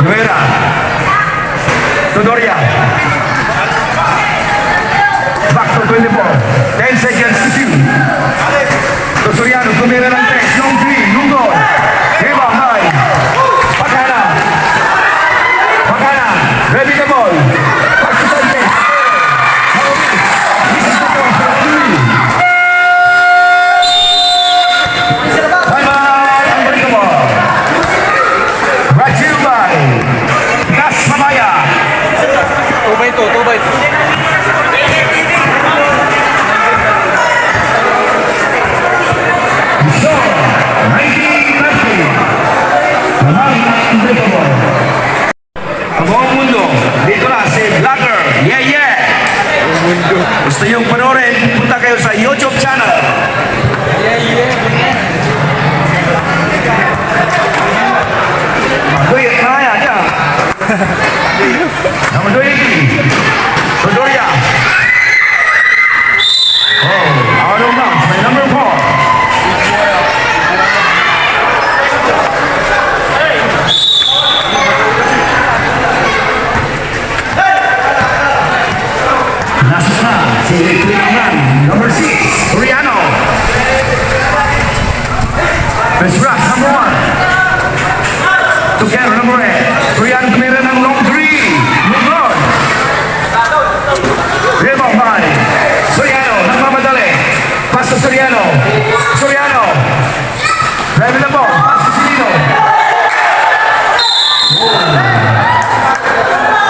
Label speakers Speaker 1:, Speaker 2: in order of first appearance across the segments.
Speaker 1: Rivera. Dodoria. Back to 24. 10 seconds to shoot. Soriano, tumira ng 3. Long 3. Lungol. Rebound high. Pagkana. Pagkana. Ready the ball. Back to Sanchez. This is the ball for 3. Bye-bye. Unbreakable. Brought to you by Das Mamaya.
Speaker 2: 2x2, 2x2.
Speaker 1: Ang buong mundo, dito na si Vlogger. Yeah, yeah! Gusto yung panoorin, punta kayo sa YouTube channel.
Speaker 2: Yeah, yeah.
Speaker 1: Magoy at Maya, dyan. Number 20, Dodoria. Oh, out of bounds by number 4. Number 6, Soriano. Best rush, number 1. Together, number 8. Soriano tumira ng long 3. Muglon. Rebound by Soriano. Nagmamadali. Pass to Soriano. Soriano. Driving the ball. Pass to Silino.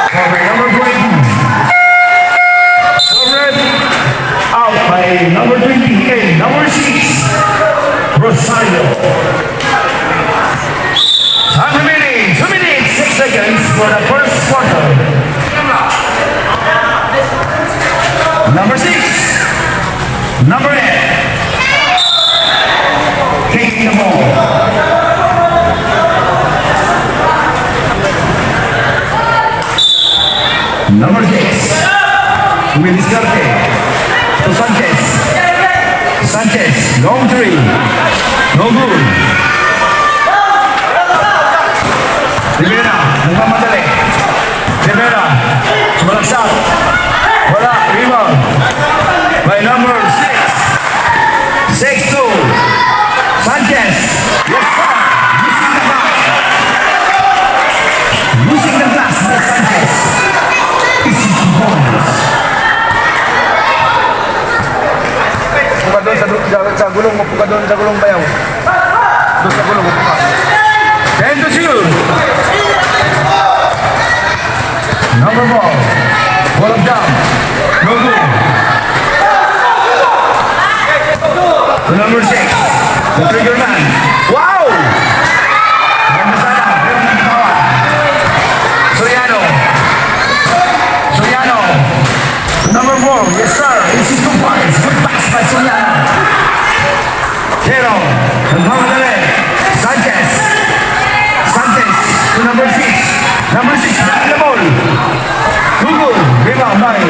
Speaker 1: Cover number 20. Out by number 28, number 6, Rosario. Time remaining, 2 minutes, 6 seconds for the first quarter. Number 6, number 8, taking the ball. Number 6, will diskarte. To Sanchez. Sanchez, long 3. No good. Rivera, nagmamadali. Rivera, sumalagsak. Wala, rebound. By number 6. 6-2. Sanchez. Yes, sir. Using the glass. Using the glass by Sanchez. Easy to points.
Speaker 2: Puka doon sa gulong mo, puka doon sa gulong bayaw. Doon sa gulong mo, puka.
Speaker 1: 10 to shoot. Number 4. Ball of down. No good. To number 6. The trigger man. Wow! Ganda sana. Meron ng tawad. Soriano. Soriano. To number 4. Yes sir. Easy 2 points. Good pass by Soriano. Pero. Nagmamadali. Sanchez. Sanchez. To number 6. Number 6. Back the ball. Google. Rebound by Amin.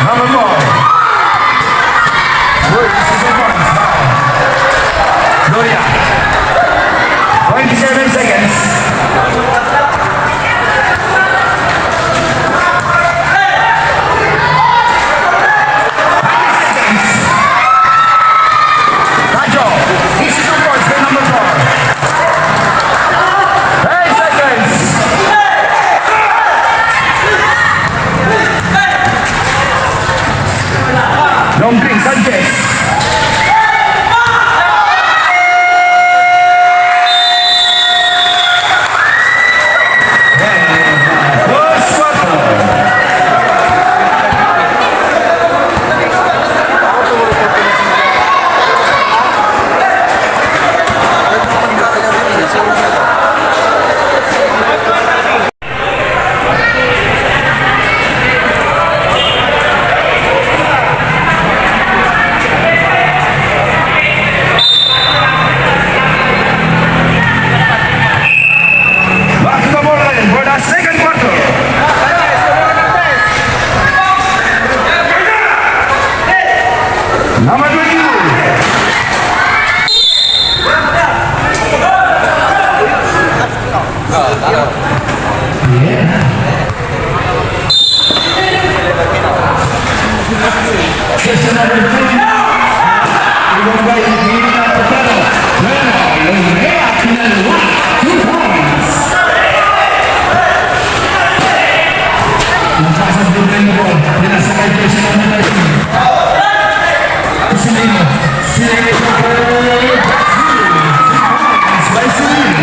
Speaker 1: Number 4. Good. Easy 2 points. Doria. 27 seconds. barangay Ginta Potero. Pero Lumea Pinalwa, 2 points. Napasang din mo, pinasakay ko siya ng mga ito. Silino, Silino, by Silino.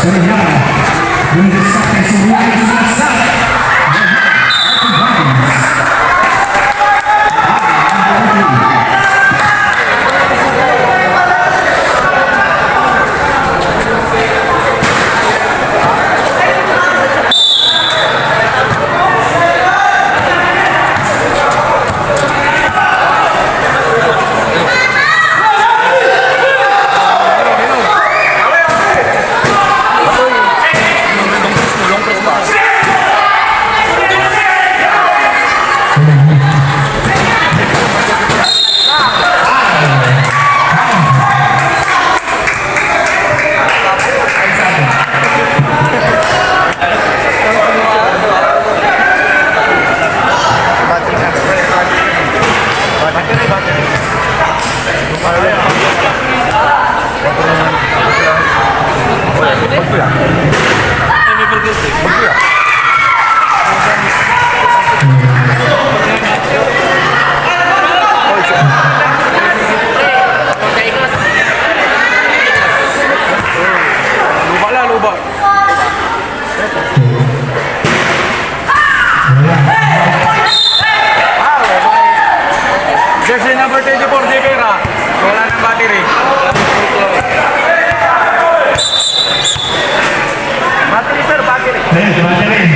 Speaker 1: Soriano, yung disakay si Juan Salazar.
Speaker 2: Jersey number 24, di Kira. Wala ng battery. Battery sir, battery.
Speaker 1: Battery.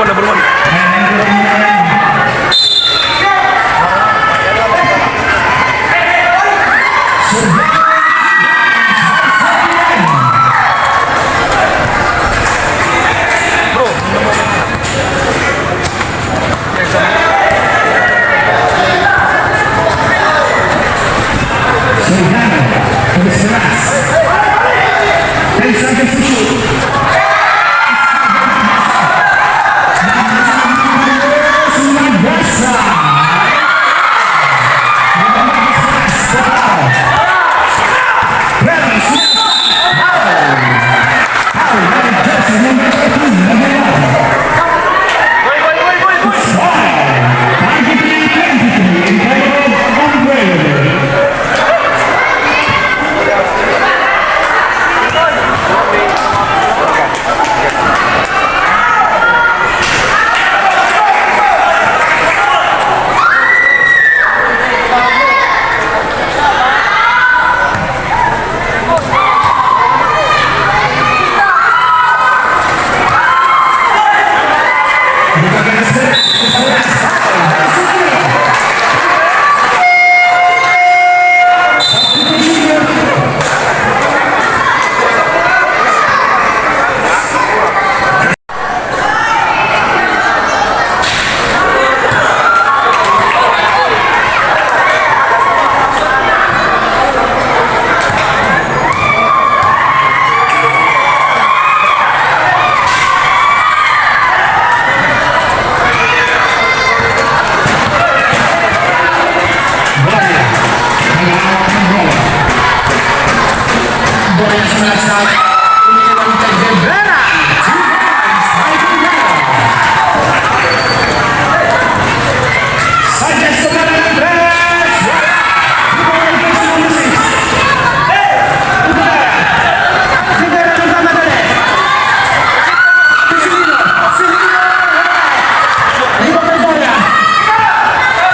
Speaker 2: Number one.
Speaker 1: Rivera. 2 points by Rivera. Sanchez tumala ng 3. Rivera ng kamadali. Silino. Libo Victoria.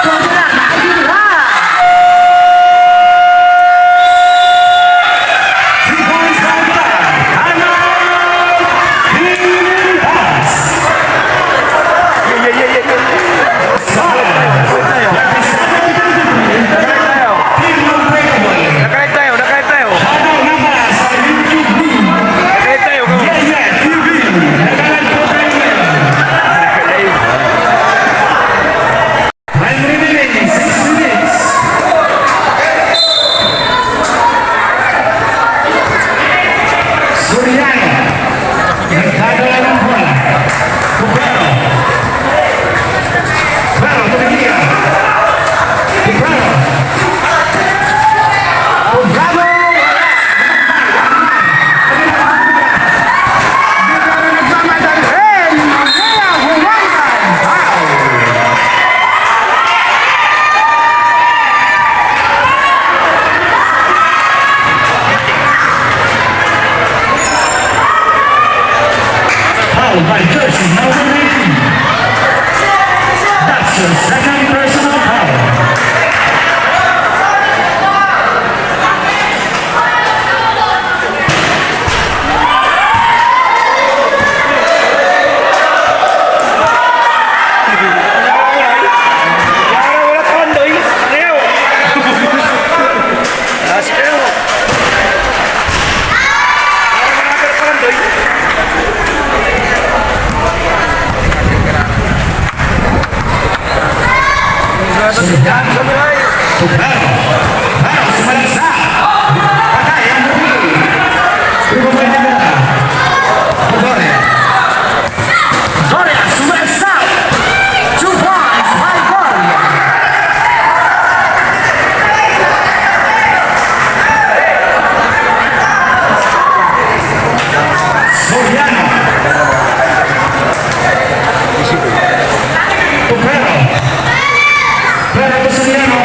Speaker 1: Sobrang nakagila. 3 points by Rivera. Ano? Pilipinas. Team Unbreakable.
Speaker 2: Nakahit tayo.
Speaker 1: Hanaw na ba sa YouTube team?
Speaker 2: Nakahit tayo.
Speaker 1: Yeah, TV. Nagalan po tayo ngayon. Time remaining, 6 minutes. Soriano. Nagdadala ng bola. Cubrano. Cubrano, tumigil. Cubrano. Cubrano. Foul by jersey number 19. That's your second personal foul.
Speaker 2: Wala pandoy. Ayaw. Last kayo. Wala pandoy.
Speaker 1: Soriano. Cubrano. Cubrano, sumalagsa. Patay ang bumili. Bumabay na ganda. Doria. Doria, sumalagsa. 2 points by Doria. Soriano. Cubrano. Cubrano to Soriano.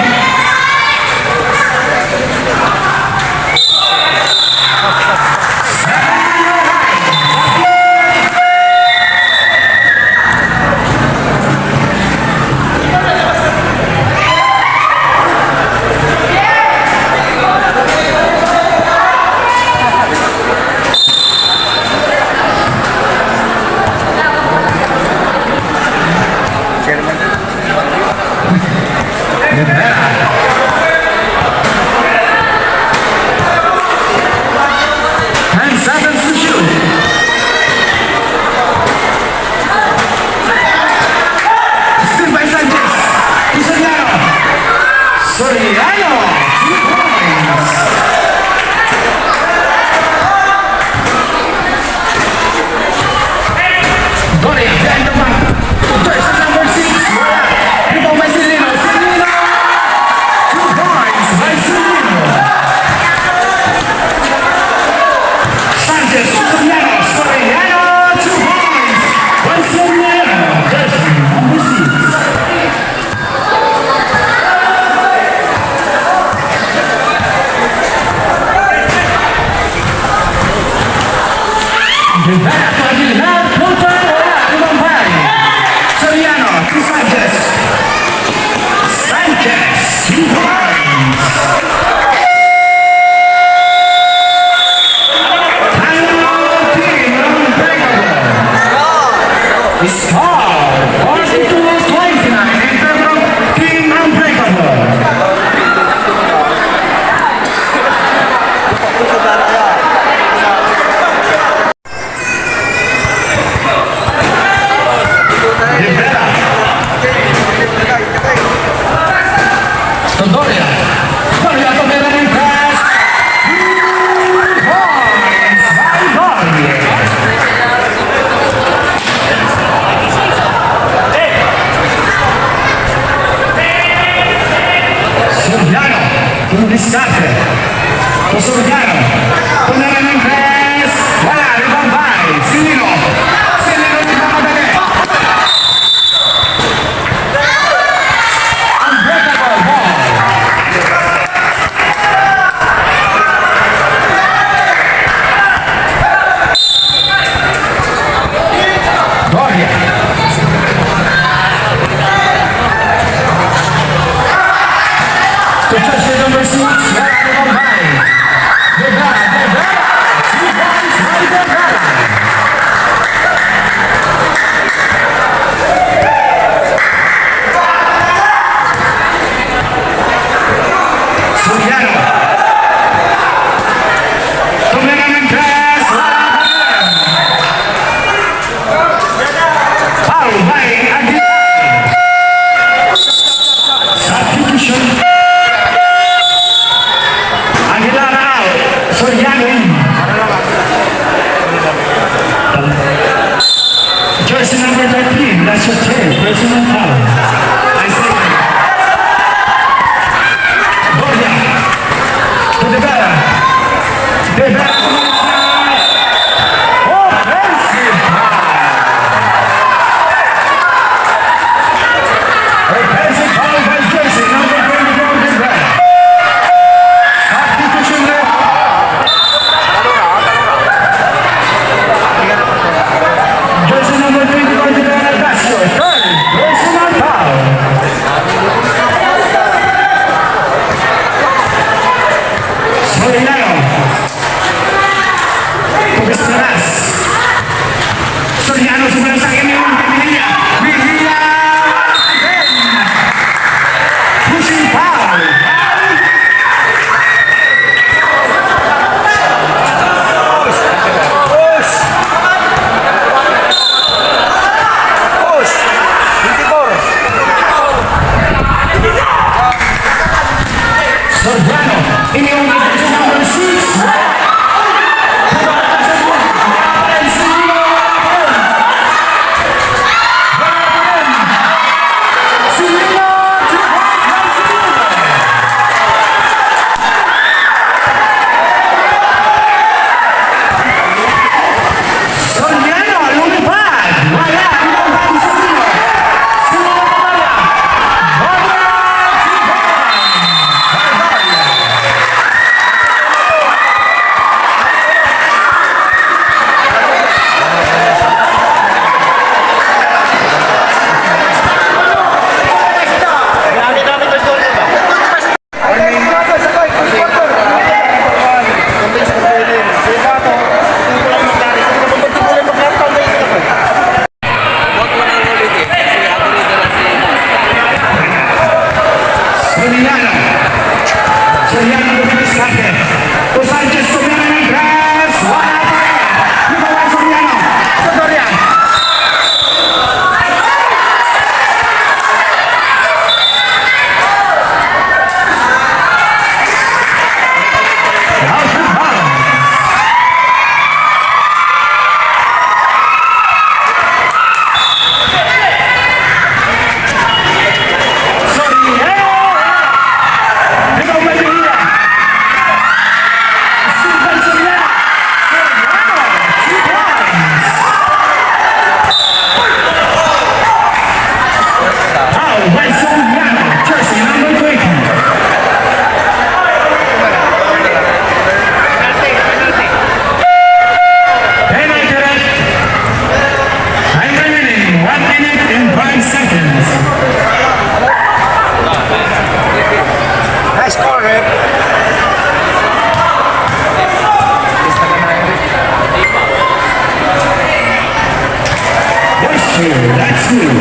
Speaker 1: That's good.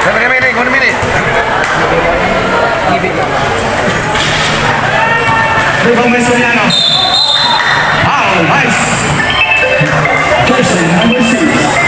Speaker 2: 1 minute, 1 minute.
Speaker 1: Rebound Soriano. Foul, nice. Person number 6.